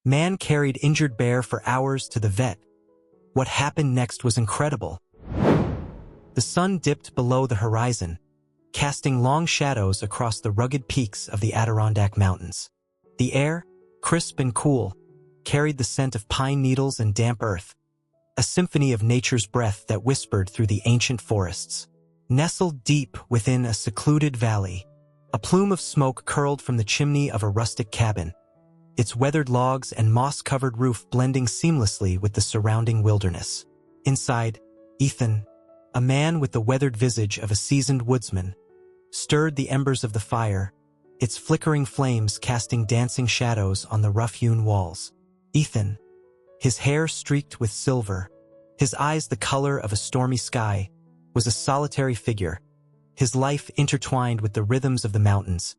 Man carried injured bear for hours to the vet. What happened next was incredible. The sun dipped below the horizon, casting long shadows across the rugged peaks of the Adirondack Mountains. The air, crisp and cool, carried the scent of pine needles and damp earth, a symphony of nature's breath that whispered through the ancient forests. Nestled deep within a secluded valley, a plume of smoke curled from the chimney of a rustic cabin, its weathered logs and moss-covered roof blending seamlessly with the surrounding wilderness. Inside, Ethan, a man with the weathered visage of a seasoned woodsman, stirred the embers of the fire, its flickering flames casting dancing shadows on the rough-hewn walls. Ethan, his hair streaked with silver, his eyes the color of a stormy sky, was a solitary figure, his life intertwined with the rhythms of the mountains,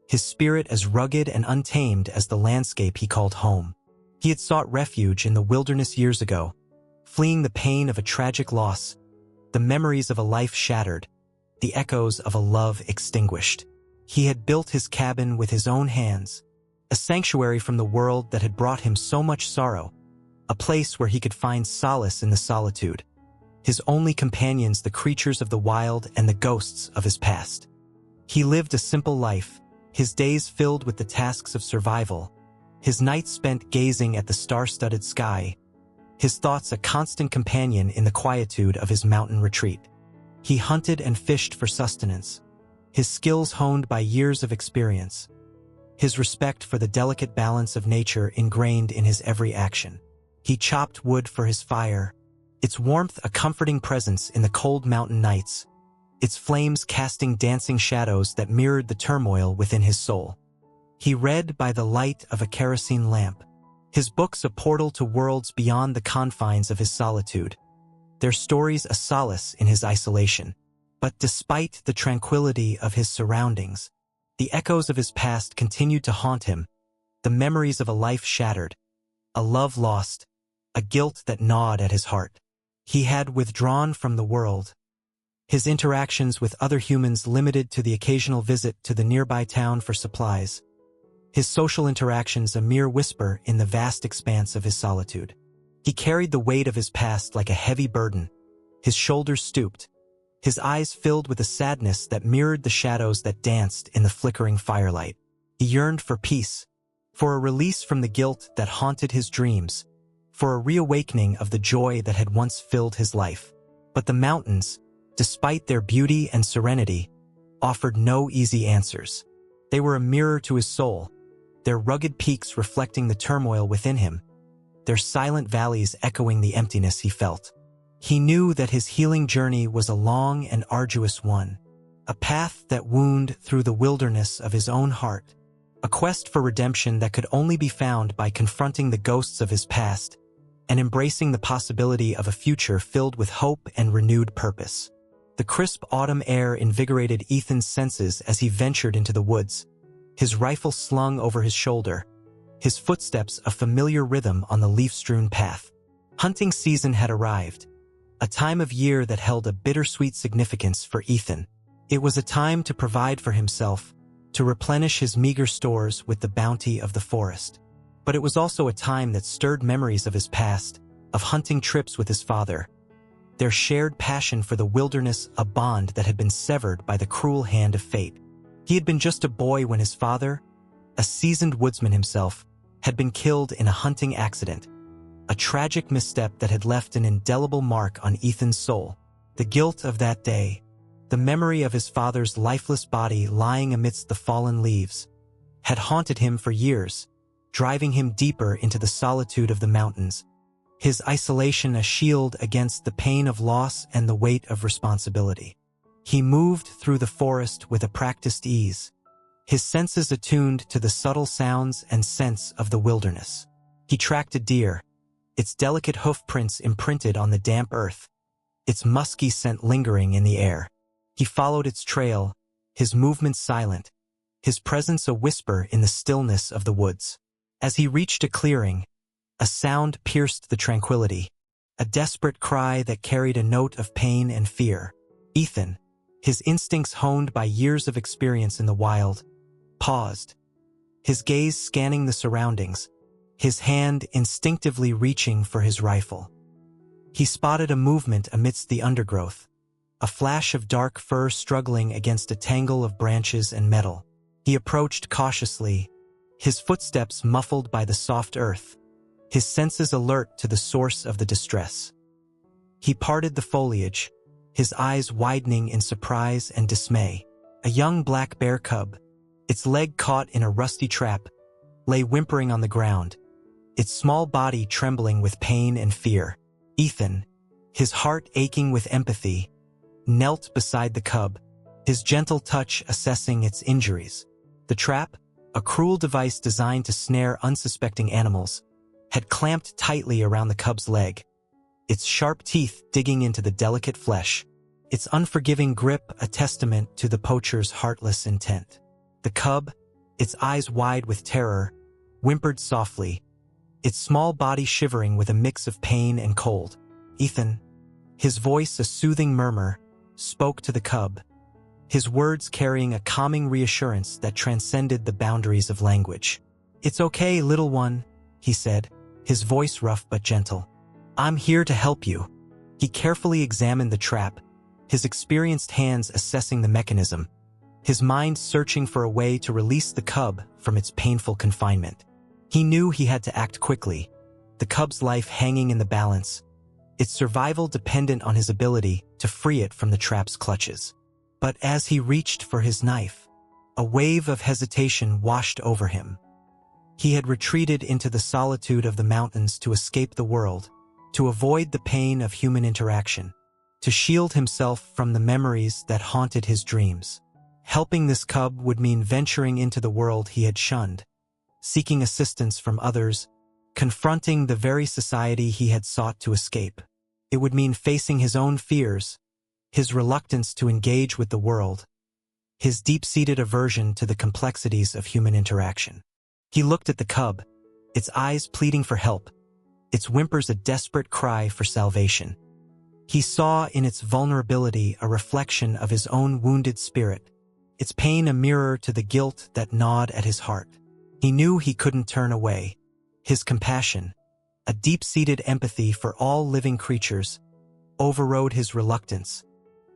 his spirit as rugged and untamed as the landscape he called home. He had sought refuge in the wilderness years ago, fleeing the pain of a tragic loss, the memories of a life shattered, the echoes of a love extinguished. He had built his cabin with his own hands, a sanctuary from the world that had brought him so much sorrow, a place where he could find solace in the solitude, his only companions the creatures of the wild and the ghosts of his past. He lived a simple life, his days filled with the tasks of survival, his nights spent gazing at the star-studded sky, his thoughts a constant companion in the quietude of his mountain retreat. He hunted and fished for sustenance, his skills honed by years of experience, his respect for the delicate balance of nature ingrained in his every action. He chopped wood for his fire, its warmth a comforting presence in the cold mountain nights, its flames casting dancing shadows that mirrored the turmoil within his soul. He read by the light of a kerosene lamp, his books a portal to worlds beyond the confines of his solitude, their stories a solace in his isolation. But despite the tranquility of his surroundings, the echoes of his past continued to haunt him, the memories of a life shattered, a love lost, a guilt that gnawed at his heart. He had withdrawn from the world, his interactions with other humans limited to the occasional visit to the nearby town for supplies, his social interactions a mere whisper in the vast expanse of his solitude. He carried the weight of his past like a heavy burden, his shoulders stooped, his eyes filled with a sadness that mirrored the shadows that danced in the flickering firelight. He yearned for peace, for a release from the guilt that haunted his dreams, for a reawakening of the joy that had once filled his life. But the mountains, despite their beauty and serenity, offered no easy answers. They were a mirror to his soul, their rugged peaks reflecting the turmoil within him, their silent valleys echoing the emptiness he felt. He knew that his healing journey was a long and arduous one, a path that wound through the wilderness of his own heart, a quest for redemption that could only be found by confronting the ghosts of his past and embracing the possibility of a future filled with hope and renewed purpose. The crisp autumn air invigorated Ethan's senses as he ventured into the woods, his rifle slung over his shoulder, his footsteps a familiar rhythm on the leaf-strewn path. Hunting season had arrived, a time of year that held a bittersweet significance for Ethan. It was a time to provide for himself, to replenish his meager stores with the bounty of the forest. But it was also a time that stirred memories of his past, of hunting trips with his father, their shared passion for the wilderness a bond that had been severed by the cruel hand of fate. He had been just a boy when his father, a seasoned woodsman himself, had been killed in a hunting accident, a tragic misstep that had left an indelible mark on Ethan's soul. The guilt of that day, the memory of his father's lifeless body lying amidst the fallen leaves, had haunted him for years, driving him deeper into the solitude of the mountains, his isolation a shield against the pain of loss and the weight of responsibility. He moved through the forest with a practiced ease, his senses attuned to the subtle sounds and scents of the wilderness. He tracked a deer, its delicate hoof prints imprinted on the damp earth, its musky scent lingering in the air. He followed its trail, his movements silent, his presence a whisper in the stillness of the woods. As he reached a clearing, a sound pierced the tranquility, a desperate cry that carried a note of pain and fear. Ethan, his instincts honed by years of experience in the wild, paused, his gaze scanning the surroundings, his hand instinctively reaching for his rifle. He spotted a movement amidst the undergrowth, a flash of dark fur struggling against a tangle of branches and metal. He approached cautiously, his footsteps muffled by the soft earth, his senses alert to the source of the distress. He parted the foliage, his eyes widening in surprise and dismay. A young black bear cub, its leg caught in a rusty trap, lay whimpering on the ground, its small body trembling with pain and fear. Ethan, his heart aching with empathy, knelt beside the cub, his gentle touch assessing its injuries. The trap, a cruel device designed to snare unsuspecting animals, had clamped tightly around the cub's leg, its sharp teeth digging into the delicate flesh, its unforgiving grip a testament to the poacher's heartless intent. The cub, its eyes wide with terror, whimpered softly, its small body shivering with a mix of pain and cold. Ethan, his voice a soothing murmur, spoke to the cub, his words carrying a calming reassurance that transcended the boundaries of language. "It's okay, little one," he said, his voice rough but gentle. "I'm here to help you." He carefully examined the trap, his experienced hands assessing the mechanism, his mind searching for a way to release the cub from its painful confinement. He knew he had to act quickly, the cub's life hanging in the balance, its survival dependent on his ability to free it from the trap's clutches. But as he reached for his knife, a wave of hesitation washed over him. He had retreated into the solitude of the mountains to escape the world, to avoid the pain of human interaction, to shield himself from the memories that haunted his dreams. Helping this cub would mean venturing into the world he had shunned, seeking assistance from others, confronting the very society he had sought to escape. It would mean facing his own fears, his reluctance to engage with the world, his deep-seated aversion to the complexities of human interaction. He looked at the cub, its eyes pleading for help, its whimpers a desperate cry for salvation. He saw in its vulnerability a reflection of his own wounded spirit, its pain a mirror to the guilt that gnawed at his heart. He knew he couldn't turn away. His compassion, a deep-seated empathy for all living creatures, overrode his reluctance,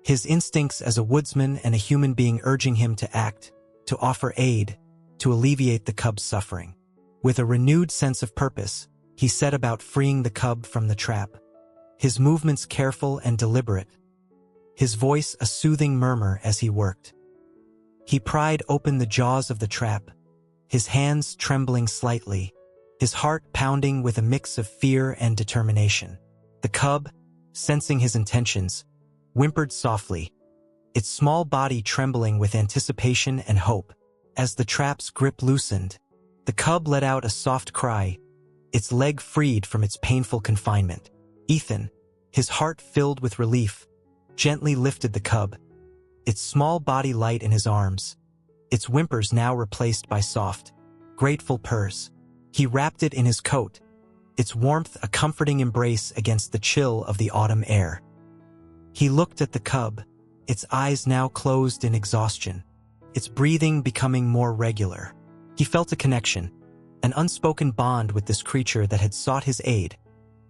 his instincts as a woodsman and a human being urging him to act, to offer aid, to alleviate the cub's suffering. With a renewed sense of purpose, he set about freeing the cub from the trap, his movements careful and deliberate, his voice a soothing murmur as he worked. He pried open the jaws of the trap, his hands trembling slightly, his heart pounding with a mix of fear and determination. The cub, sensing his intentions, whimpered softly, its small body trembling with anticipation and hope. As the trap's grip loosened, the cub let out a soft cry, its leg freed from its painful confinement. Ethan, his heart filled with relief, gently lifted the cub, its small body light in his arms, its whimpers now replaced by soft, grateful purrs. He wrapped it in his coat, its warmth a comforting embrace against the chill of the autumn air. He looked at the cub, its eyes now closed in exhaustion, its breathing becoming more regular. He felt a connection, an unspoken bond with this creature that had sought his aid,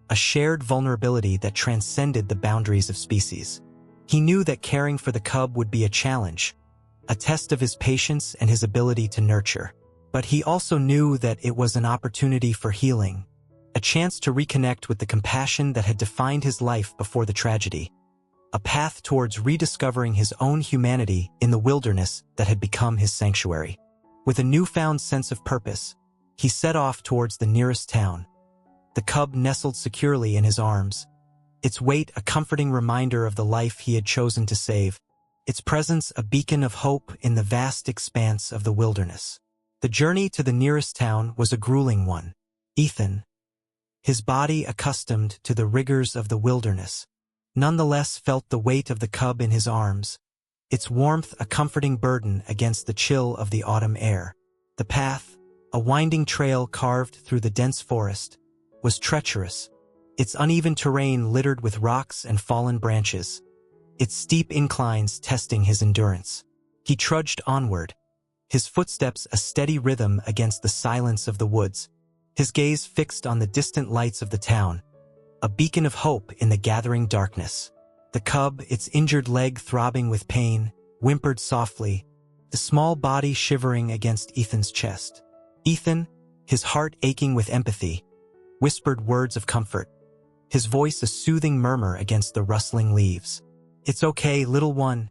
a shared vulnerability that transcended the boundaries of species. He knew that caring for the cub would be a challenge, a test of his patience and his ability to nurture. But he also knew that it was an opportunity for healing, a chance to reconnect with the compassion that had defined his life before the tragedy, a path towards rediscovering his own humanity in the wilderness that had become his sanctuary. With a newfound sense of purpose, he set off towards the nearest town, the cub nestled securely in his arms, its weight a comforting reminder of the life he had chosen to save, its presence a beacon of hope in the vast expanse of the wilderness. The journey to the nearest town was a grueling one. Ethan, his body accustomed to the rigors of the wilderness, nonetheless felt the weight of the cub in his arms, its warmth a comforting burden against the chill of the autumn air. The path, a winding trail carved through the dense forest, was treacherous, its uneven terrain littered with rocks and fallen branches, its steep inclines testing his endurance. He trudged onward, his footsteps a steady rhythm against the silence of the woods, his gaze fixed on the distant lights of the town, a beacon of hope in the gathering darkness. The cub, its injured leg throbbing with pain, whimpered softly, the small body shivering against Ethan's chest. Ethan, his heart aching with empathy, whispered words of comfort, his voice a soothing murmur against the rustling leaves. "It's okay, little one,"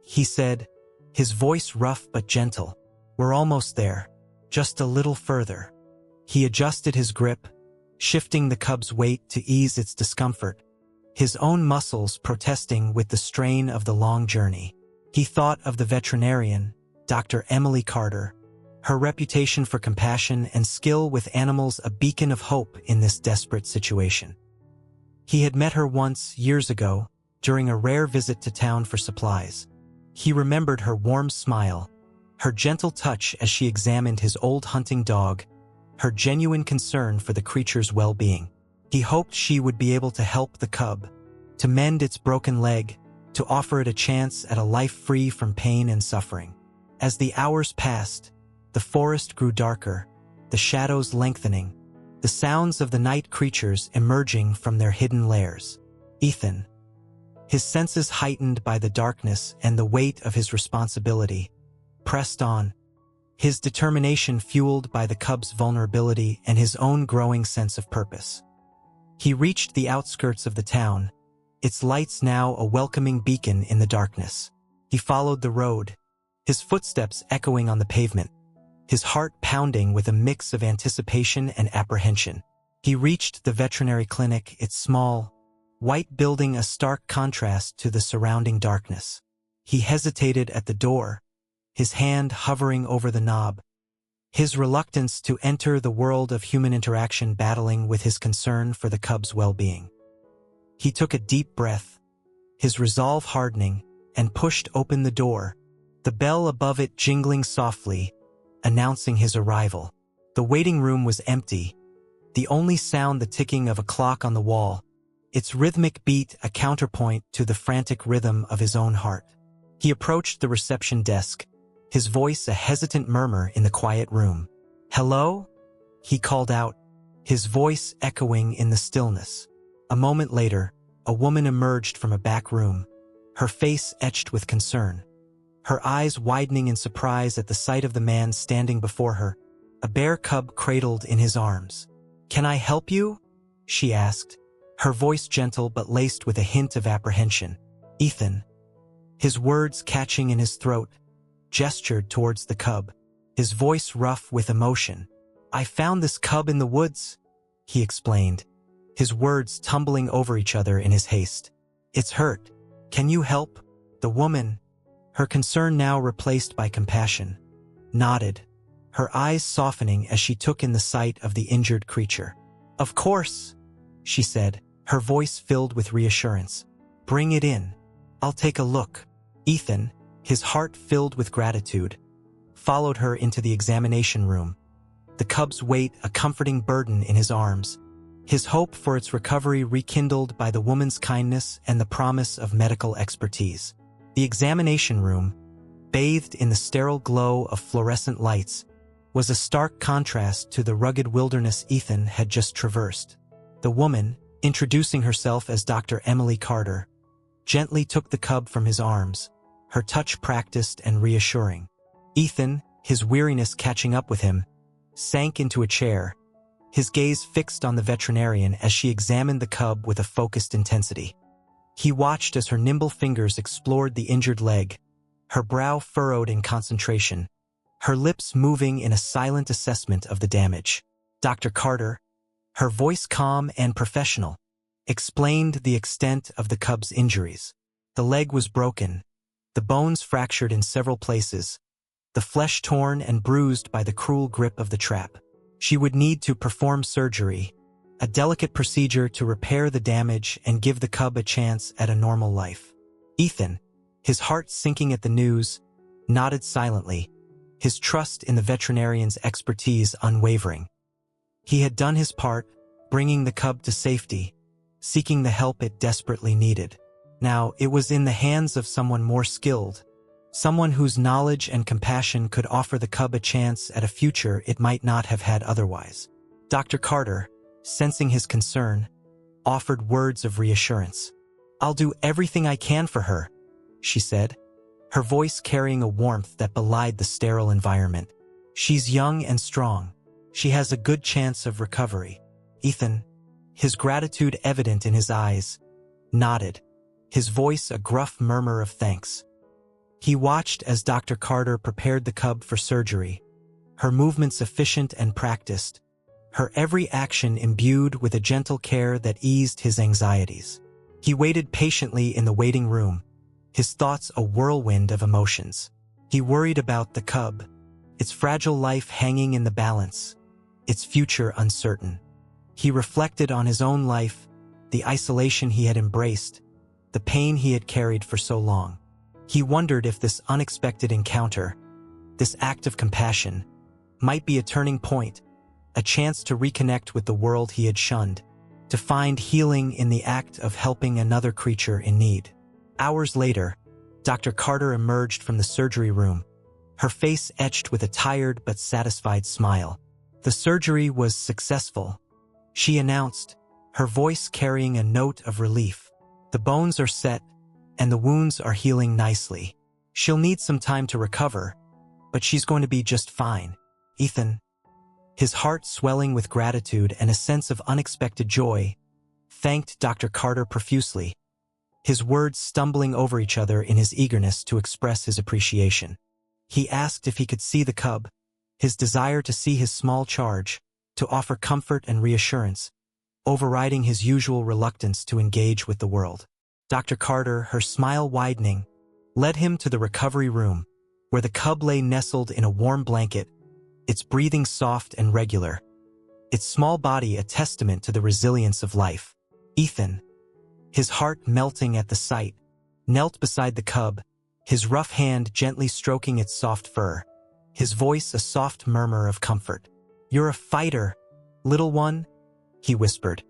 he said, his voice rough but gentle. "We're almost there, just a little further." He adjusted his grip, shifting the cub's weight to ease its discomfort, his own muscles protesting with the strain of the long journey. He thought of the veterinarian, Dr. Emily Carter, her reputation for compassion and skill with animals a beacon of hope in this desperate situation. He had met her once, years ago, during a rare visit to town for supplies. He remembered her warm smile, her gentle touch as she examined his old hunting dog, her genuine concern for the creature's well-being. He hoped she would be able to help the cub, to mend its broken leg, to offer it a chance at a life free from pain and suffering. As the hours passed, the forest grew darker, the shadows lengthening, the sounds of the night creatures emerging from their hidden lairs. Ethan, his senses heightened by the darkness and the weight of his responsibility, pressed on, his determination fueled by the cub's vulnerability and his own growing sense of purpose. He reached the outskirts of the town, its lights now a welcoming beacon in the darkness. He followed the road, his footsteps echoing on the pavement, his heart pounding with a mix of anticipation and apprehension. He reached the veterinary clinic, its small, white building a stark contrast to the surrounding darkness. He hesitated at the door, his hand hovering over the knob, his reluctance to enter the world of human interaction battling with his concern for the cub's well-being. He took a deep breath, his resolve hardening, and pushed open the door, the bell above it jingling softly, announcing his arrival. The waiting room was empty, the only sound the ticking of a clock on the wall, its rhythmic beat a counterpoint to the frantic rhythm of his own heart. He approached the reception desk, his voice a hesitant murmur in the quiet room. "Hello?" he called out, his voice echoing in the stillness. A moment later, a woman emerged from a back room, her face etched with concern, her eyes widening in surprise at the sight of the man standing before her, a bear cub cradled in his arms. "Can I help you?" she asked, her voice gentle but laced with a hint of apprehension. Ethan, his words catching in his throat, gestured towards the cub, his voice rough with emotion. "I found this cub in the woods," he explained, his words tumbling over each other in his haste. "It's hurt. Can you help?" The woman, her concern now replaced by compassion, nodded, her eyes softening as she took in the sight of the injured creature. "Of course," she said, her voice filled with reassurance. "Bring it in. I'll take a look." Ethan, his heart filled with gratitude, followed her into the examination room, the cub's weight a comforting burden in his arms, his hope for its recovery rekindled by the woman's kindness and the promise of medical expertise. The examination room, bathed in the sterile glow of fluorescent lights, was a stark contrast to the rugged wilderness Ethan had just traversed. The woman, introducing herself as Dr. Emily Carter, gently took the cub from his arms, her touch practiced and reassuring. Ethan, his weariness catching up with him, sank into a chair, his gaze fixed on the veterinarian as she examined the cub with a focused intensity. He watched as her nimble fingers explored the injured leg, her brow furrowed in concentration, her lips moving in a silent assessment of the damage. Dr. Carter, her voice calm and professional, explained the extent of the cub's injuries. The leg was broken, the bones fractured in several places, the flesh torn and bruised by the cruel grip of the trap. She would need to perform surgery, a delicate procedure to repair the damage and give the cub a chance at a normal life. Ethan, his heart sinking at the news, nodded silently, his trust in the veterinarian's expertise unwavering. He had done his part, bringing the cub to safety, seeking the help it desperately needed. Now it was in the hands of someone more skilled, someone whose knowledge and compassion could offer the cub a chance at a future it might not have had otherwise. Dr. Carter, sensing his concern, offered words of reassurance. "I'll do everything I can for her," she said, her voice carrying a warmth that belied the sterile environment. "She's young and strong. She has a good chance of recovery." Ethan, his gratitude evident in his eyes, nodded, his voice a gruff murmur of thanks. He watched as Dr. Carter prepared the cub for surgery, her movements efficient and practiced, her every action imbued with a gentle care that eased his anxieties. He waited patiently in the waiting room, his thoughts a whirlwind of emotions. He worried about the cub, its fragile life hanging in the balance, its future uncertain. He reflected on his own life, the isolation he had embraced, the pain he had carried for so long. He wondered if this unexpected encounter, this act of compassion, might be a turning point, a chance to reconnect with the world he had shunned, to find healing in the act of helping another creature in need. Hours later, Dr. Carter emerged from the surgery room, her face etched with a tired but satisfied smile. "The surgery was successful," she announced, her voice carrying a note of relief. "The bones are set, and the wounds are healing nicely. She'll need some time to recover, but she's going to be just fine." Ethan, his heart swelling with gratitude and a sense of unexpected joy, thanked Dr. Carter profusely, his words stumbling over each other in his eagerness to express his appreciation. He asked if he could see the cub, his desire to see his small charge, to offer comfort and reassurance, overriding his usual reluctance to engage with the world. Dr. Carter, her smile widening, led him to the recovery room, where the cub lay nestled in a warm blanket, its breathing soft and regular, its small body a testament to the resilience of life. Ethan, his heart melting at the sight, knelt beside the cub, his rough hand gently stroking its soft fur, his voice a soft murmur of comfort. "You're a fighter, little one," he whispered,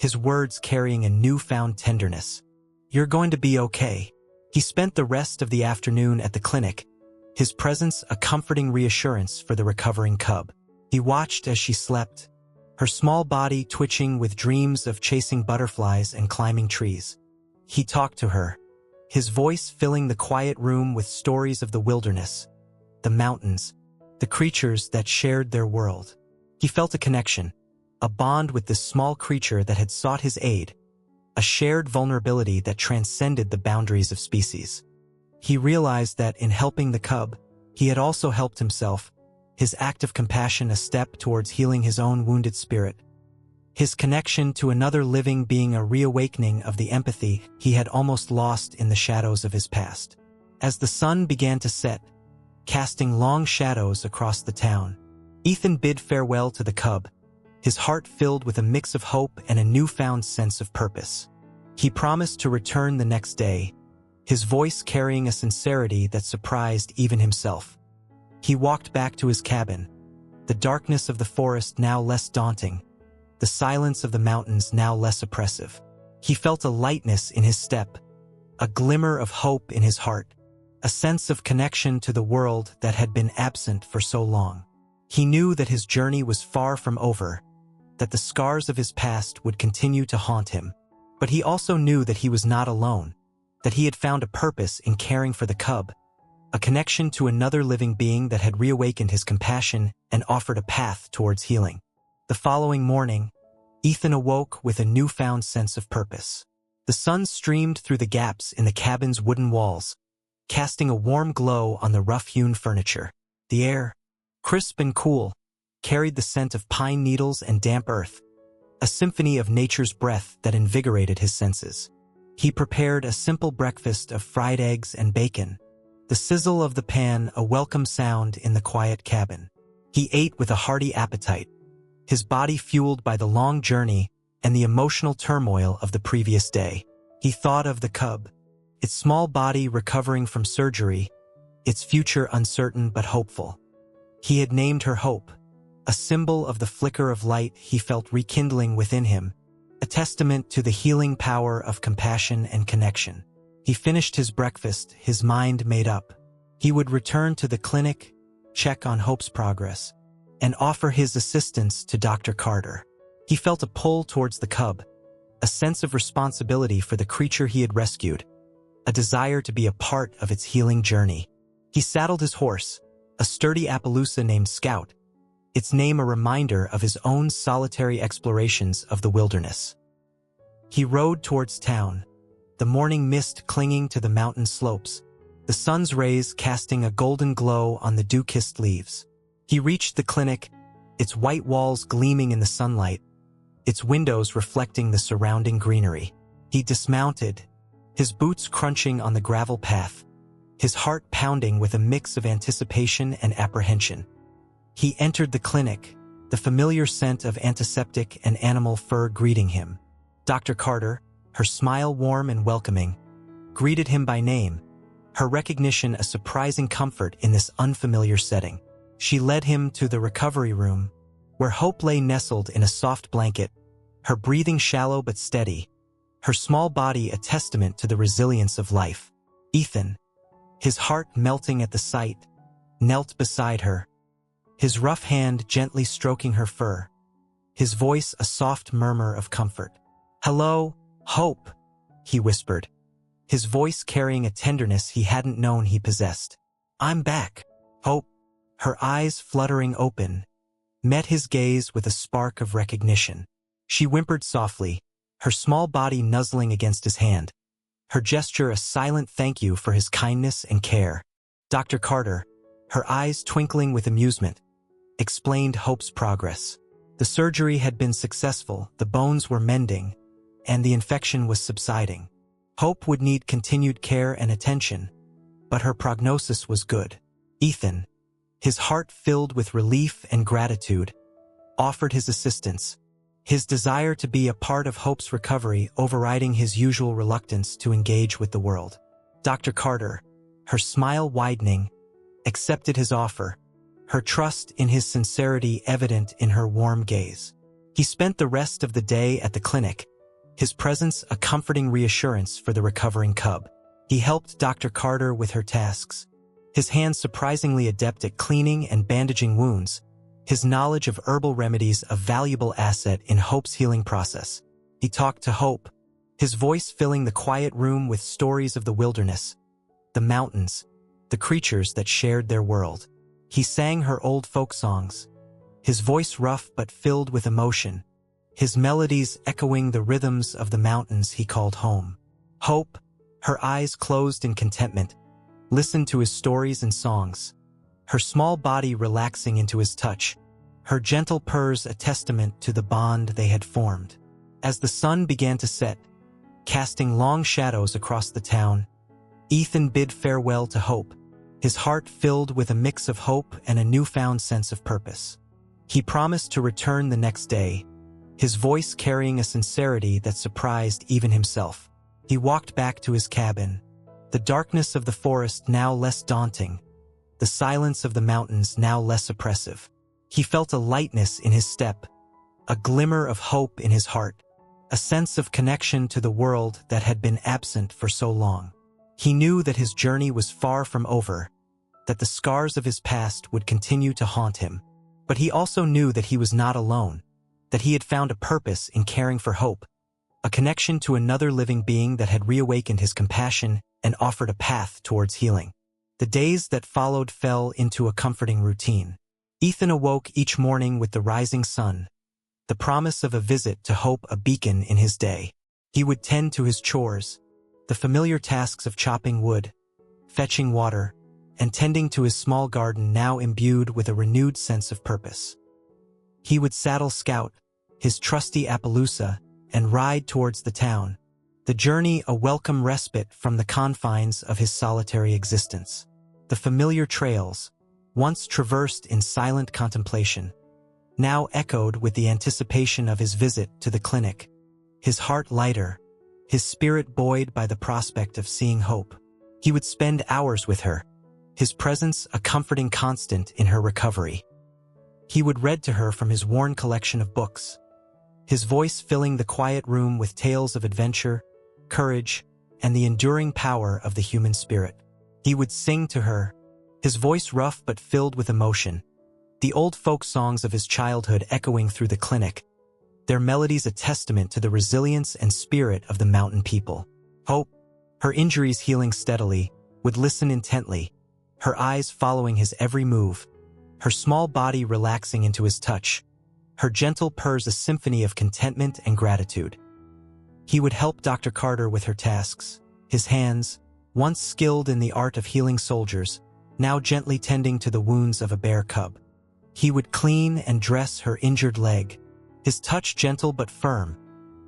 his words carrying a newfound tenderness. "You're going to be okay." He spent the rest of the afternoon at the clinic, his presence a comforting reassurance for the recovering cub. He watched as she slept, her small body twitching with dreams of chasing butterflies and climbing trees. He talked to her, his voice filling the quiet room with stories of the wilderness, the mountains, the creatures that shared their world. He felt a connection, a bond with this small creature that had sought his aid, a shared vulnerability that transcended the boundaries of species. He realized that in helping the cub, he had also helped himself, his act of compassion a step towards healing his own wounded spirit. His connection to another living being a reawakening of the empathy he had almost lost in the shadows of his past. As the sun began to set, casting long shadows across the town, Ethan bid farewell to the cub, his heart filled with a mix of hope and a newfound sense of purpose. He promised to return the next day, his voice carrying a sincerity that surprised even himself. He walked back to his cabin, the darkness of the forest now less daunting, the silence of the mountains now less oppressive. He felt a lightness in his step, a glimmer of hope in his heart, a sense of connection to the world that had been absent for so long. He knew that his journey was far from over, that the scars of his past would continue to haunt him. But he also knew that he was not alone, that he had found a purpose in caring for the cub, a connection to another living being that had reawakened his compassion and offered a path towards healing. The following morning, Ethan awoke with a newfound sense of purpose. The sun streamed through the gaps in the cabin's wooden walls, casting a warm glow on the rough-hewn furniture. The air, crisp and cool, carried the scent of pine needles and damp earth, a symphony of nature's breath that invigorated his senses. He prepared a simple breakfast of fried eggs and bacon, the sizzle of the pan a welcome sound in the quiet cabin. He ate with a hearty appetite, his body fueled by the long journey and the emotional turmoil of the previous day. He thought of the cub, its small body recovering from surgery, its future uncertain but hopeful. He had named her Hope, a symbol of the flicker of light he felt rekindling within him, a testament to the healing power of compassion and connection. He finished his breakfast, his mind made up. He would return to the clinic, check on Hope's progress, and offer his assistance to Dr. Carter. He felt a pull towards the cub, a sense of responsibility for the creature he had rescued, a desire to be a part of its healing journey. He saddled his horse, a sturdy Appaloosa named Scout, its name a reminder of his own solitary explorations of the wilderness. He rode towards town, the morning mist clinging to the mountain slopes, the sun's rays casting a golden glow on the dew-kissed leaves. He reached the clinic, its white walls gleaming in the sunlight, its windows reflecting the surrounding greenery. He dismounted, his boots crunching on the gravel path, his heart pounding with a mix of anticipation and apprehension. He entered the clinic, the familiar scent of antiseptic and animal fur greeting him. Dr. Carter, her smile warm and welcoming, greeted him by name, her recognition a surprising comfort in this unfamiliar setting. She led him to the recovery room, where Hope lay nestled in a soft blanket, her breathing shallow but steady, her small body a testament to the resilience of life. Ethan, his heart melting at the sight, knelt beside her, his rough hand gently stroking her fur, his voice a soft murmur of comfort. "Hello, Hope," he whispered, his voice carrying a tenderness he hadn't known he possessed. "I'm back." Hope, her eyes fluttering open, met his gaze with a spark of recognition. She whimpered softly, her small body nuzzling against his hand, her gesture a silent thank you for his kindness and care. Dr. Carter, her eyes twinkling with amusement, explained Hope's progress. The surgery had been successful, the bones were mending, and the infection was subsiding. Hope would need continued care and attention, but her prognosis was good. Ethan, his heart filled with relief and gratitude, offered his assistance, his desire to be a part of Hope's recovery overriding his usual reluctance to engage with the world. Dr. Carter, her smile widening, accepted his offer, her trust in his sincerity evident in her warm gaze. He spent the rest of the day at the clinic, his presence a comforting reassurance for the recovering cub. He helped Dr. Carter with her tasks, his hands surprisingly adept at cleaning and bandaging wounds, his knowledge of herbal remedies a valuable asset in Hope's healing process. He talked to Hope, his voice filling the quiet room with stories of the wilderness, the mountains, the creatures that shared their world. He sang her old folk songs, his voice rough but filled with emotion, his melodies echoing the rhythms of the mountains he called home. Hope, her eyes closed in contentment, listened to his stories and songs, her small body relaxing into his touch, her gentle purrs a testament to the bond they had formed. As the sun began to set, casting long shadows across the town, Ethan bid farewell to Hope, his heart filled with a mix of hope and a newfound sense of purpose. He promised to return the next day, his voice carrying a sincerity that surprised even himself. He walked back to his cabin, the darkness of the forest now less daunting, the silence of the mountains now less oppressive. He felt a lightness in his step, a glimmer of hope in his heart, a sense of connection to the world that had been absent for so long. He knew that his journey was far from over, that the scars of his past would continue to haunt him. But he also knew that he was not alone, that he had found a purpose in caring for Hope, a connection to another living being that had reawakened his compassion and offered a path towards healing. The days that followed fell into a comforting routine. Ethan awoke each morning with the rising sun, the promise of a visit to Hope a beacon in his day. He would tend to his chores, the familiar tasks of chopping wood, fetching water, and tending to his small garden now imbued with a renewed sense of purpose. He would saddle Scout, his trusty Appaloosa, and ride towards the town, the journey a welcome respite from the confines of his solitary existence. The familiar trails, once traversed in silent contemplation, now echoed with the anticipation of his visit to the clinic, his heart lighter, his spirit buoyed by the prospect of seeing Hope. He would spend hours with her, his presence a comforting constant in her recovery. He would read to her from his worn collection of books, his voice filling the quiet room with tales of adventure, courage, and the enduring power of the human spirit. He would sing to her, his voice rough but filled with emotion, the old folk songs of his childhood echoing through the clinic, their melodies a testament to the resilience and spirit of the mountain people. Hope, her injuries healing steadily, would listen intently, her eyes following his every move, her small body relaxing into his touch, her gentle purrs a symphony of contentment and gratitude. He would help Dr. Carter with her tasks, his hands, once skilled in the art of healing soldiers, now gently tending to the wounds of a bear cub. He would clean and dress her injured leg, his touch gentle but firm,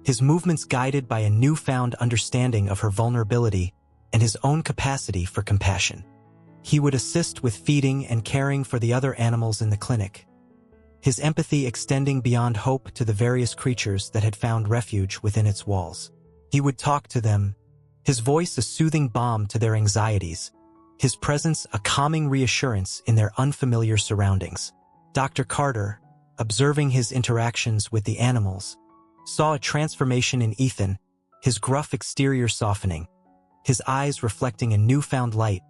his movements guided by a newfound understanding of her vulnerability and his own capacity for compassion. He would assist with feeding and caring for the other animals in the clinic, his empathy extending beyond Hope to the various creatures that had found refuge within its walls. He would talk to them, his voice a soothing balm to their anxieties, his presence a calming reassurance in their unfamiliar surroundings. Dr. Carter, observing his interactions with the animals, saw a transformation in Ethan, his gruff exterior softening, his eyes reflecting a newfound light,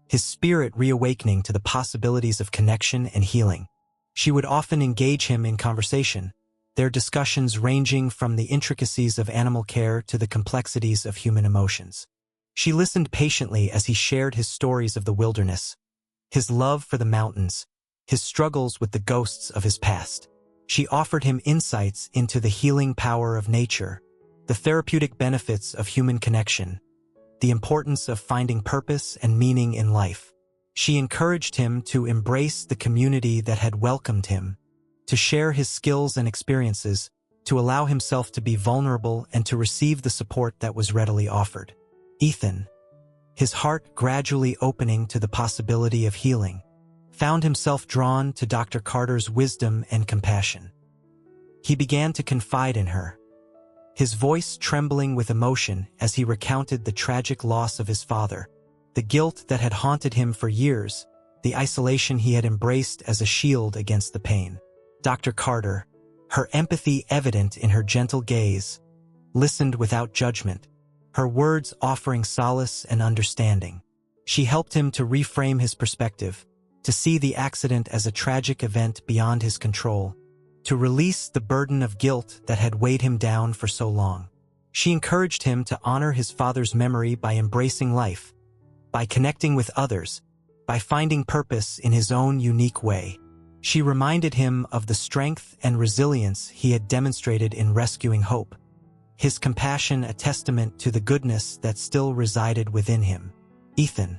his spirit reawakening to the possibilities of connection and healing. She would often engage him in conversation, their discussions ranging from the intricacies of animal care to the complexities of human emotions. She listened patiently as he shared his stories of the wilderness, his love for the mountains, his struggles with the ghosts of his past. She offered him insights into the healing power of nature, the therapeutic benefits of human connection, the importance of finding purpose and meaning in life. She encouraged him to embrace the community that had welcomed him, to share his skills and experiences, to allow himself to be vulnerable and to receive the support that was readily offered. Ethan, his heart gradually opening to the possibility of healing, found himself drawn to Dr. Carter's wisdom and compassion. He began to confide in her, his voice trembling with emotion as he recounted the tragic loss of his father, the guilt that had haunted him for years, the isolation he had embraced as a shield against the pain. Dr. Carter, her empathy evident in her gentle gaze, listened without judgment, her words offering solace and understanding. She helped him to reframe his perspective, to see the accident as a tragic event beyond his control, to release the burden of guilt that had weighed him down for so long. She encouraged him to honor his father's memory by embracing life, by connecting with others, by finding purpose in his own unique way. She reminded him of the strength and resilience he had demonstrated in rescuing Hope, his compassion a testament to the goodness that still resided within him. Ethan,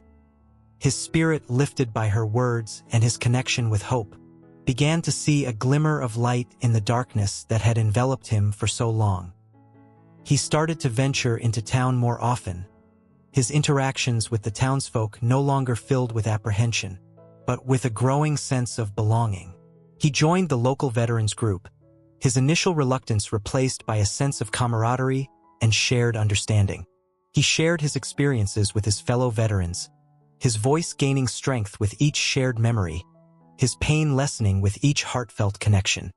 his spirit lifted by her words and his connection with Hope, began to see a glimmer of light in the darkness that had enveloped him for so long. He started to venture into town more often, his interactions with the townsfolk no longer filled with apprehension, but with a growing sense of belonging. He joined the local veterans group, his initial reluctance replaced by a sense of camaraderie and shared understanding. He shared his experiences with his fellow veterans, his voice gaining strength with each shared memory, his pain lessening with each heartfelt connection.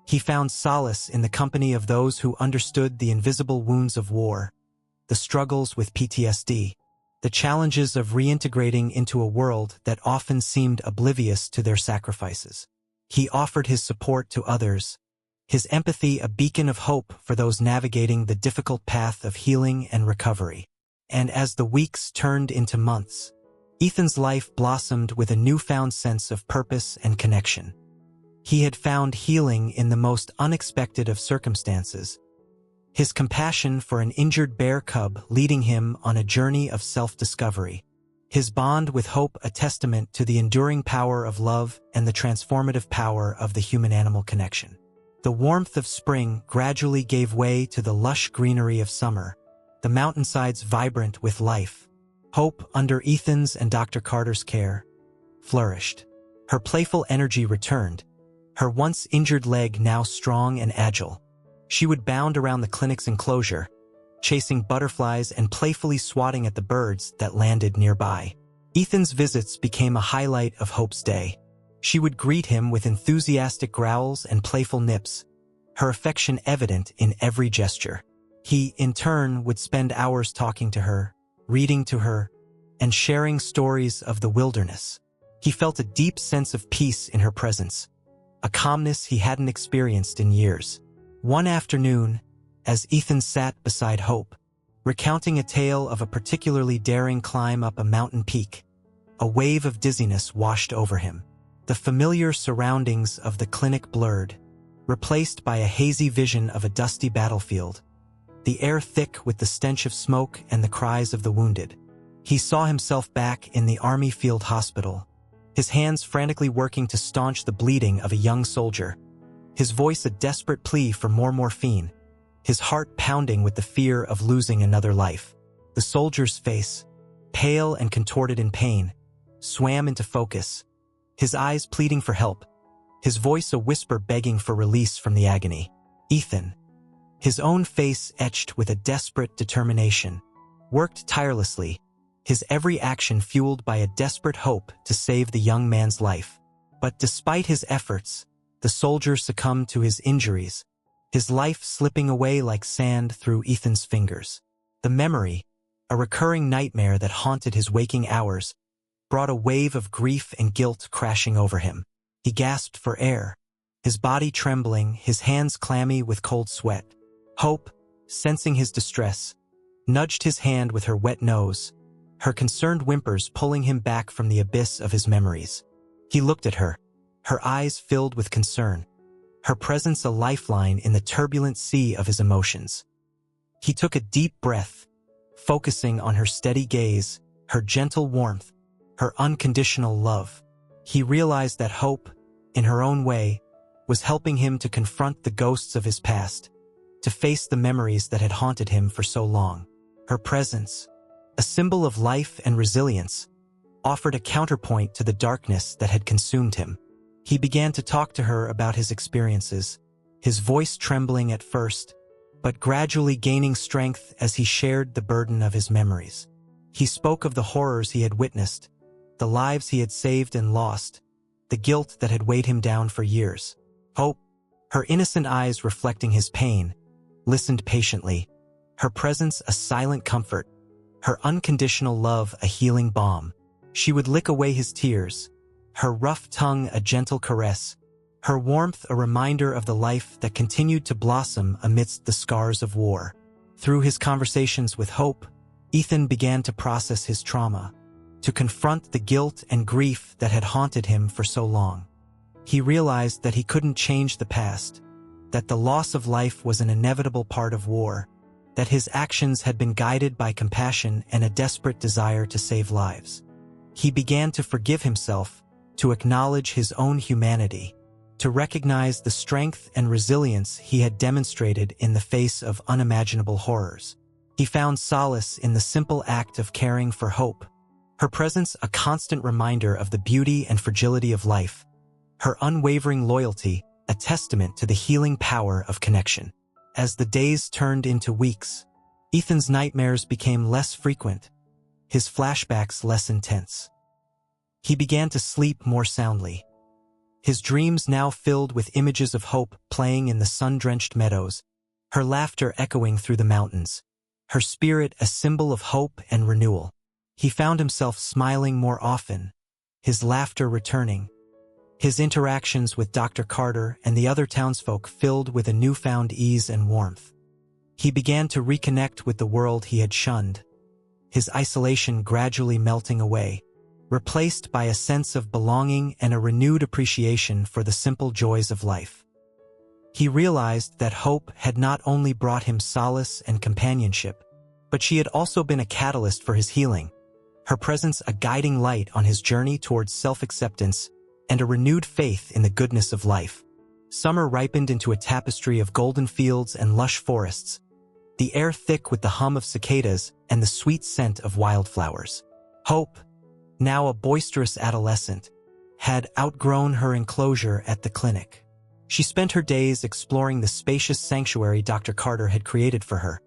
He found solace in the company of those who understood the invisible wounds of war, the struggles with PTSD, the challenges of reintegrating into a world that often seemed oblivious to their sacrifices. He offered his support to others, his empathy a beacon of hope for those navigating the difficult path of healing and recovery. And as the weeks turned into months, Ethan's life blossomed with a newfound sense of purpose and connection. He had found healing in the most unexpected of circumstances, his compassion for an injured bear cub leading him on a journey of self-discovery, his bond with Hope a testament to the enduring power of love and the transformative power of the human-animal connection. The warmth of spring gradually gave way to the lush greenery of summer, the mountainsides vibrant with life. Hope, under Ethan's and Dr. Carter's care, flourished. Her playful energy returned, her once injured leg now strong and agile. She would bound around the clinic's enclosure, chasing butterflies and playfully swatting at the birds that landed nearby. Ethan's visits became a highlight of Hope's day. She would greet him with enthusiastic growls and playful nips, her affection evident in every gesture. He, in turn, would spend hours talking to her, reading to her, and sharing stories of the wilderness. He felt a deep sense of peace in her presence, a calmness he hadn't experienced in years. One afternoon, as Ethan sat beside Hope, recounting a tale of a particularly daring climb up a mountain peak, a wave of dizziness washed over him. The familiar surroundings of the clinic blurred, replaced by a hazy vision of a dusty battlefield, the air thick with the stench of smoke and the cries of the wounded. He saw himself back in the Army Field Hospital, his hands frantically working to staunch the bleeding of a young soldier, his voice a desperate plea for more morphine, his heart pounding with the fear of losing another life. The soldier's face, pale and contorted in pain, swam into focus, his eyes pleading for help, his voice a whisper begging for release from the agony. Ethan, his own face etched with a desperate determination, worked tirelessly, his every action fueled by a desperate hope to save the young man's life. But despite his efforts, the soldier succumbed to his injuries, his life slipping away like sand through Ethan's fingers. The memory, a recurring nightmare that haunted his waking hours, brought a wave of grief and guilt crashing over him. He gasped for air, his body trembling, his hands clammy with cold sweat. Hope, sensing his distress, nudged his hand with her wet nose, her concerned whimpers pulling him back from the abyss of his memories. He looked at her, her eyes filled with concern, her presence a lifeline in the turbulent sea of his emotions. He took a deep breath, focusing on her steady gaze, her gentle warmth, her unconditional love. He realized that Hope, in her own way, was helping him to confront the ghosts of his past, to face the memories that had haunted him for so long. Her presence, a symbol of life and resilience, offered a counterpoint to the darkness that had consumed him. He began to talk to her about his experiences, his voice trembling at first, but gradually gaining strength as he shared the burden of his memories. He spoke of the horrors he had witnessed, the lives he had saved and lost, the guilt that had weighed him down for years. Hope, her innocent eyes reflecting his pain, listened patiently, her presence a silent comfort, her unconditional love a healing balm. She would lick away his tears, her rough tongue a gentle caress, her warmth a reminder of the life that continued to blossom amidst the scars of war. Through his conversations with Hope, Ethan began to process his trauma, to confront the guilt and grief that had haunted him for so long. He realized that he couldn't change the past, that the loss of life was an inevitable part of war, that his actions had been guided by compassion and a desperate desire to save lives. He began to forgive himself, to acknowledge his own humanity, to recognize the strength and resilience he had demonstrated in the face of unimaginable horrors. He found solace in the simple act of caring for Hope, her presence a constant reminder of the beauty and fragility of life, her unwavering loyalty a testament to the healing power of connection. As the days turned into weeks, Ethan's nightmares became less frequent, his flashbacks less intense. He began to sleep more soundly, his dreams now filled with images of Hope playing in the sun-drenched meadows, her laughter echoing through the mountains, her spirit a symbol of hope and renewal. He found himself smiling more often, his laughter returning, his interactions with Dr. Carter and the other townsfolk filled with a newfound ease and warmth. He began to reconnect with the world he had shunned, his isolation gradually melting away, replaced by a sense of belonging and a renewed appreciation for the simple joys of life. He realized that Hope had not only brought him solace and companionship, but she had also been a catalyst for his healing, her presence a guiding light on his journey towards self-acceptance and a renewed faith in the goodness of life. Summer ripened into a tapestry of golden fields and lush forests, the air thick with the hum of cicadas and the sweet scent of wildflowers. Hope, now a boisterous adolescent, had outgrown her enclosure at the clinic. She spent her days exploring the spacious sanctuary Dr. Carter had created for her,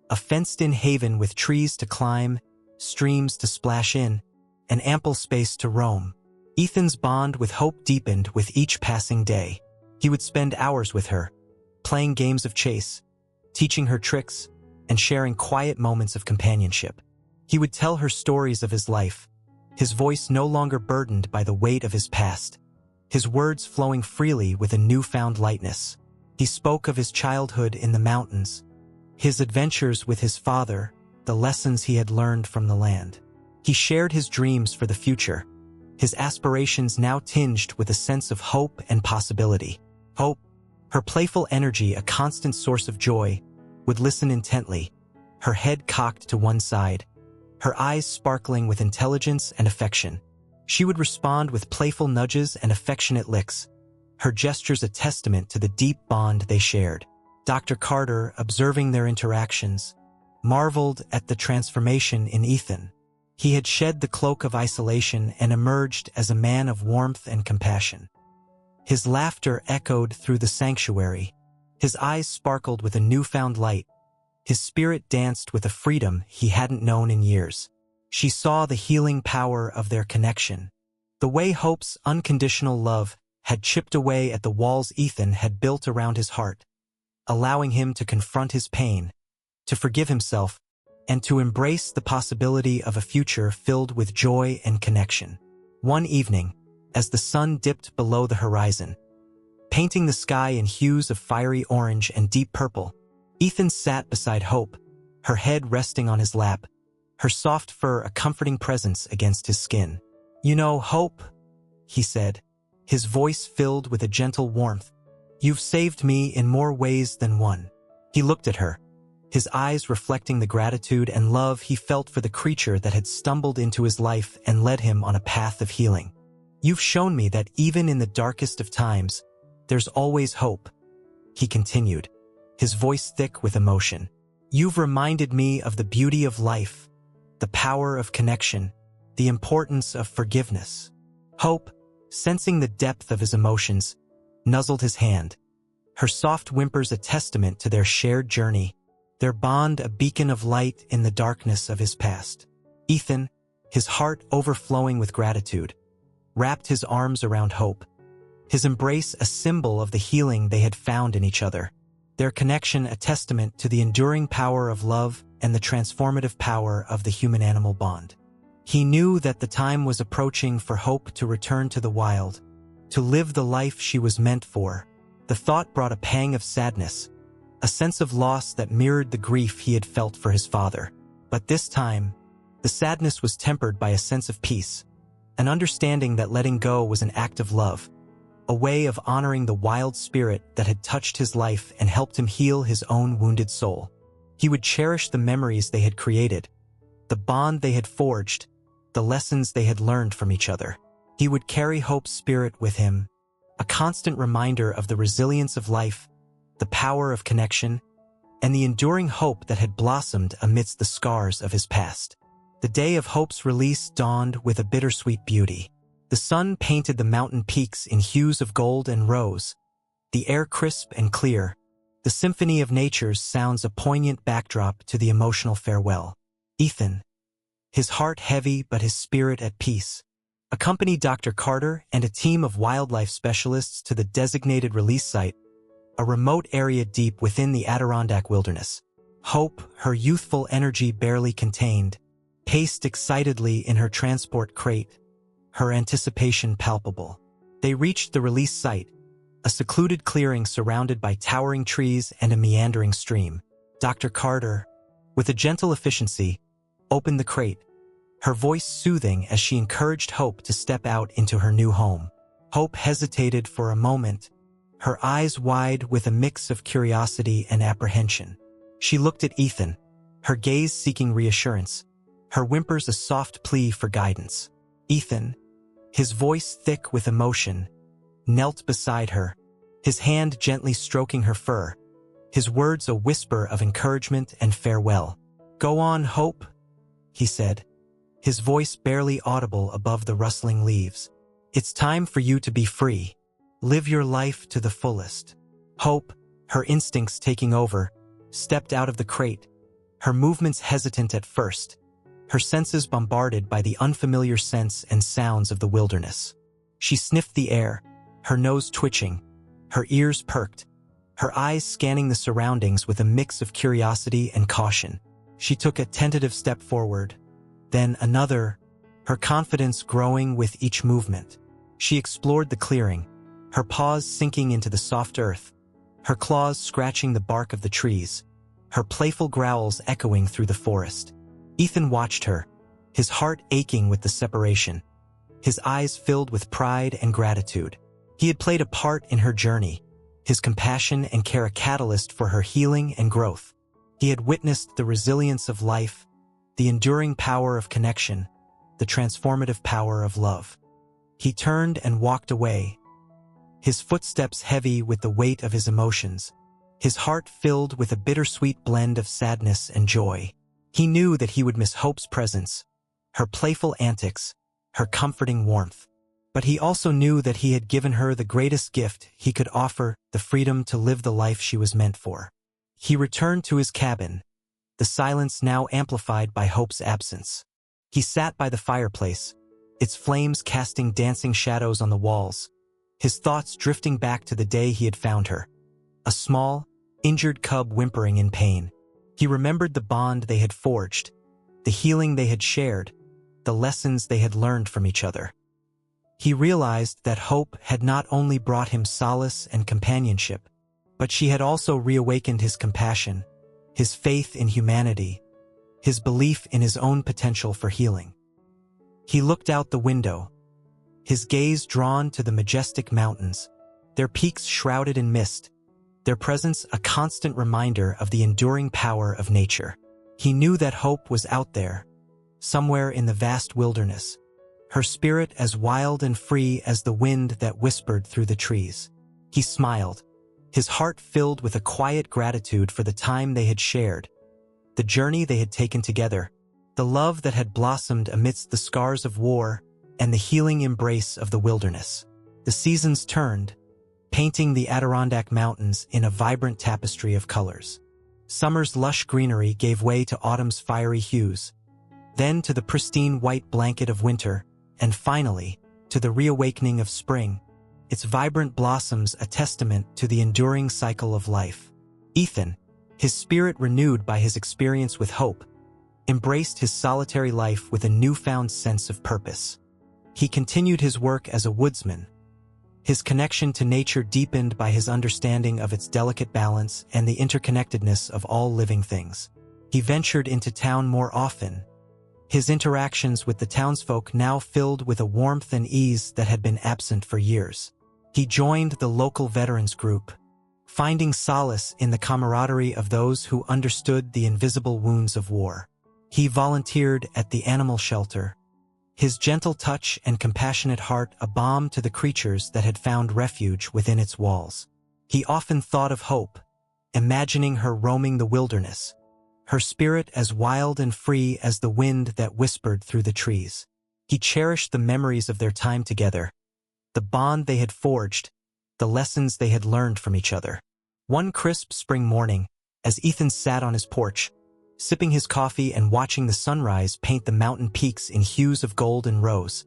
a fenced-in haven with trees to climb, streams to splash in, and ample space to roam. Ethan's bond with Hope deepened with each passing day. He would spend hours with her, playing games of chase, teaching her tricks, and sharing quiet moments of companionship. He would tell her stories of his life, his voice no longer burdened by the weight of his past, his words flowing freely with a newfound lightness. He spoke of his childhood in the mountains, his adventures with his father, the lessons he had learned from the land. He shared his dreams for the future, his aspirations now tinged with a sense of hope and possibility. Hope, her playful energy a constant source of joy, would listen intently, her head cocked to one side, her eyes sparkling with intelligence and affection. She would respond with playful nudges and affectionate licks, her gestures a testament to the deep bond they shared. Dr. Carter, observing their interactions, marveled at the transformation in Ethan. He had shed the cloak of isolation and emerged as a man of warmth and compassion. His laughter echoed through the sanctuary, his eyes sparkled with a newfound light, his spirit danced with a freedom he hadn't known in years. She saw the healing power of their connection, the way Hope's unconditional love had chipped away at the walls Ethan had built around his heart, allowing him to confront his pain, to forgive himself, and to embrace the possibility of a future filled with joy and connection. One evening, as the sun dipped below the horizon, painting the sky in hues of fiery orange and deep purple, Ethan sat beside Hope, her head resting on his lap, her soft fur a comforting presence against his skin. "You know, Hope," he said, his voice filled with a gentle warmth, "you've saved me in more ways than one." He looked at her, his eyes reflecting the gratitude and love he felt for the creature that had stumbled into his life and led him on a path of healing. "You've shown me that even in the darkest of times, there's always hope," he continued, his voice thick with emotion. "You've reminded me of the beauty of life, the power of connection, the importance of forgiveness." Hope, sensing the depth of his emotions, nuzzled his hand, her soft whimpers a testament to their shared journey, their bond a beacon of light in the darkness of his past. Ethan, his heart overflowing with gratitude, wrapped his arms around Hope, his embrace a symbol of the healing they had found in each other, their connection a testament to the enduring power of love and the transformative power of the human-animal bond. He knew that the time was approaching for Hope to return to the wild, to live the life she was meant for. The thought brought a pang of sadness, a sense of loss that mirrored the grief he had felt for his father. But this time, the sadness was tempered by a sense of peace, an understanding that letting go was an act of love, a way of honoring the wild spirit that had touched his life and helped him heal his own wounded soul. He would cherish the memories they had created, the bond they had forged, the lessons they had learned from each other. He would carry Hope's spirit with him, a constant reminder of the resilience of life, the power of connection, and the enduring hope that had blossomed amidst the scars of his past. The day of Hope's release dawned with a bittersweet beauty. The sun painted the mountain peaks in hues of gold and rose, the air crisp and clear, the symphony of nature's sounds a poignant backdrop to the emotional farewell. Ethan, his heart heavy but his spirit at peace, accompanied Dr. Carter and a team of wildlife specialists to the designated release site, a remote area deep within the Adirondack wilderness. Hope, her youthful energy barely contained, paced excitedly in her transport crate, her anticipation palpable. They reached the release site, a secluded clearing surrounded by towering trees and a meandering stream. Dr. Carter, with a gentle efficiency, opened the crate, her voice soothing as she encouraged Hope to step out into her new home. Hope hesitated for a moment, her eyes wide with a mix of curiosity and apprehension. She looked at Ethan, her gaze seeking reassurance, her whimpers a soft plea for guidance. Ethan, his voice thick with emotion, knelt beside her, his hand gently stroking her fur, his words a whisper of encouragement and farewell. "Go on, Hope," he said, his voice barely audible above the rustling leaves. "It's time for you to be free. Live your life to the fullest." Hope, her instincts taking over, stepped out of the crate, her movements hesitant at first, her senses bombarded by the unfamiliar scents and sounds of the wilderness. She sniffed the air, her nose twitching, her ears perked, her eyes scanning the surroundings with a mix of curiosity and caution. She took a tentative step forward, then another, her confidence growing with each movement. She explored the clearing, her paws sinking into the soft earth, her claws scratching the bark of the trees, her playful growls echoing through the forest. Ethan watched her, his heart aching with the separation, his eyes filled with pride and gratitude. He had played a part in her journey, his compassion and care a catalyst for her healing and growth. He had witnessed the resilience of life, the enduring power of connection, the transformative power of love. He turned and walked away, his footsteps heavy with the weight of his emotions, his heart filled with a bittersweet blend of sadness and joy. He knew that he would miss Hope's presence, her playful antics, her comforting warmth. But he also knew that he had given her the greatest gift he could offer, the freedom to live the life she was meant for. He returned to his cabin, the silence now amplified by Hope's absence. He sat by the fireplace, its flames casting dancing shadows on the walls, his thoughts drifting back to the day he had found her. A small, injured cub whimpering in pain. He remembered the bond they had forged, the healing they had shared, the lessons they had learned from each other. He realized that Hope had not only brought him solace and companionship, but she had also reawakened his compassion, his faith in humanity, his belief in his own potential for healing. He looked out the window, his gaze drawn to the majestic mountains, their peaks shrouded in mist, their presence a constant reminder of the enduring power of nature. He knew that Hope was out there, somewhere in the vast wilderness, her spirit as wild and free as the wind that whispered through the trees. He smiled, his heart filled with a quiet gratitude for the time they had shared, the journey they had taken together, the love that had blossomed amidst the scars of war, and the healing embrace of the wilderness. The seasons turned, painting the Adirondack Mountains in a vibrant tapestry of colors. Summer's lush greenery gave way to autumn's fiery hues, then to the pristine white blanket of winter, and finally, to the reawakening of spring, its vibrant blossoms a testament to the enduring cycle of life. Ethan, his spirit renewed by his experience with Hope, embraced his solitary life with a newfound sense of purpose. He continued his work as a woodsman, his connection to nature deepened by his understanding of its delicate balance and the interconnectedness of all living things. He ventured into town more often, his interactions with the townsfolk now filled with a warmth and ease that had been absent for years. He joined the local veterans group, finding solace in the camaraderie of those who understood the invisible wounds of war. He volunteered at the animal shelter, his gentle touch and compassionate heart a balm to the creatures that had found refuge within its walls. He often thought of Hope, imagining her roaming the wilderness, her spirit as wild and free as the wind that whispered through the trees. He cherished the memories of their time together, the bond they had forged, the lessons they had learned from each other. One crisp spring morning, as Ethan sat on his porch, sipping his coffee and watching the sunrise paint the mountain peaks in hues of gold and rose,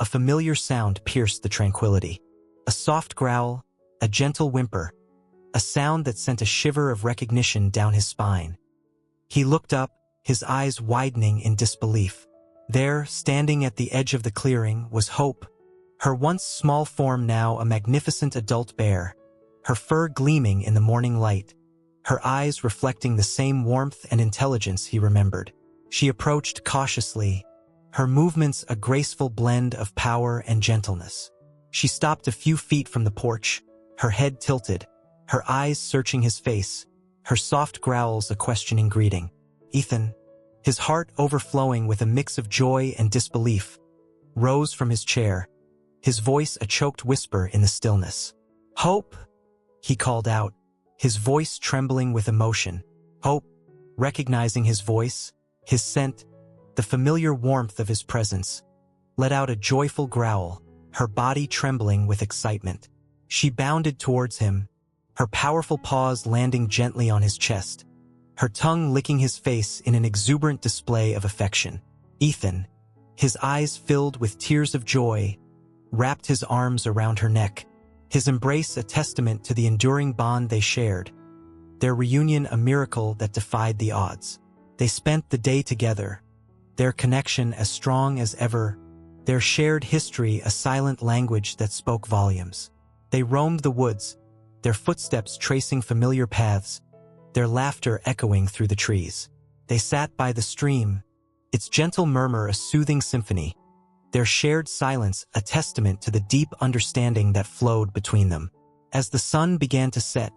a familiar sound pierced the tranquility. A soft growl, a gentle whimper, a sound that sent a shiver of recognition down his spine. He looked up, his eyes widening in disbelief. There, standing at the edge of the clearing, was Hope, her once small form now a magnificent adult bear, her fur gleaming in the morning light, her eyes reflecting the same warmth and intelligence he remembered. She approached cautiously, her movements a graceful blend of power and gentleness. She stopped a few feet from the porch, her head tilted, her eyes searching his face, her soft growls a questioning greeting. Ethan, his heart overflowing with a mix of joy and disbelief, rose from his chair, his voice a choked whisper in the stillness. "Hope," he called out, his voice trembling with emotion. Hope, recognizing his voice, his scent, the familiar warmth of his presence, let out a joyful growl, her body trembling with excitement. She bounded towards him, her powerful paws landing gently on his chest, her tongue licking his face in an exuberant display of affection. Ethan, his eyes filled with tears of joy, wrapped his arms around her neck, his embrace a testament to the enduring bond they shared, their reunion a miracle that defied the odds. They spent the day together, their connection as strong as ever, their shared history a silent language that spoke volumes. They roamed the woods, their footsteps tracing familiar paths, their laughter echoing through the trees. They sat by the stream, its gentle murmur a soothing symphony, their shared silence a testament to the deep understanding that flowed between them. As the sun began to set,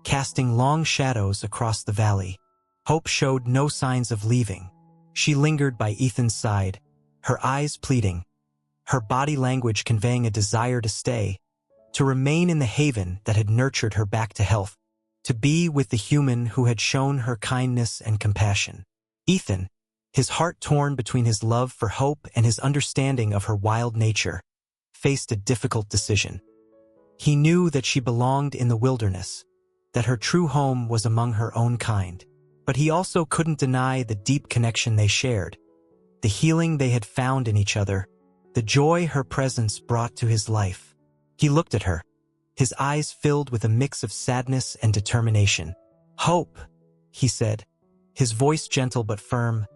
casting long shadows across the valley, Hope showed no signs of leaving. She lingered by Ethan's side, her eyes pleading, her body language conveying a desire to stay, to remain in the haven that had nurtured her back to health, to be with the human who had shown her kindness and compassion. Ethan, his heart torn between his love for Hope and his understanding of her wild nature, faced a difficult decision. He knew that she belonged in the wilderness, that her true home was among her own kind. But he also couldn't deny the deep connection they shared, the healing they had found in each other, the joy her presence brought to his life. He looked at her, his eyes filled with a mix of sadness and determination. "Hope," he said, his voice gentle but firm,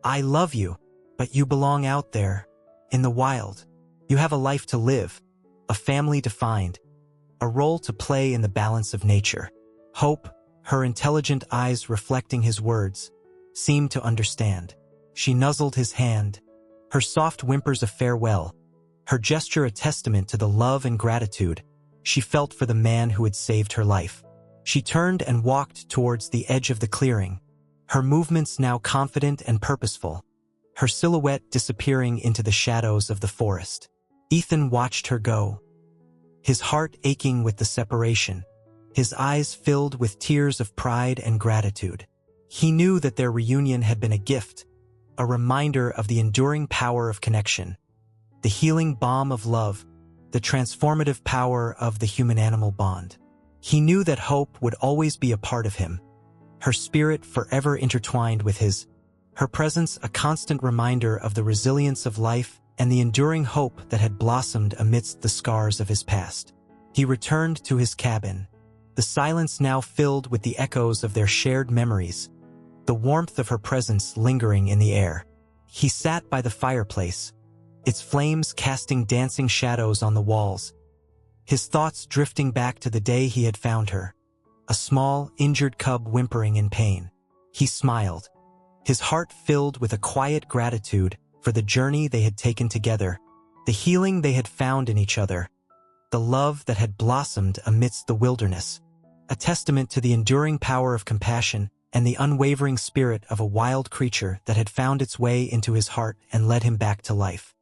"I love you, but you belong out there, in the wild. You have a life to live, a family to find, a role to play in the balance of nature." Hope, her intelligent eyes reflecting his words, seemed to understand. She nuzzled his hand, her soft whimpers a farewell, her gesture a testament to the love and gratitude she felt for the man who had saved her life. She turned and walked towards the edge of the clearing, her movements now confident and purposeful, her silhouette disappearing into the shadows of the forest. Ethan watched her go, his heart aching with the separation, his eyes filled with tears of pride and gratitude. He knew that their reunion had been a gift, a reminder of the enduring power of connection, the healing balm of love, the transformative power of the human-animal bond. He knew that Hope would always be a part of him, her spirit forever intertwined with his, her presence a constant reminder of the resilience of life and the enduring hope that had blossomed amidst the scars of his past. He returned to his cabin, the silence now filled with the echoes of their shared memories, the warmth of her presence lingering in the air. He sat by the fireplace, its flames casting dancing shadows on the walls, his thoughts drifting back to the day he had found her, a small, injured cub whimpering in pain. He smiled, his heart filled with a quiet gratitude for the journey they had taken together, the healing they had found in each other, the love that had blossomed amidst the wilderness, a testament to the enduring power of compassion and the unwavering spirit of a wild creature that had found its way into his heart and led him back to life.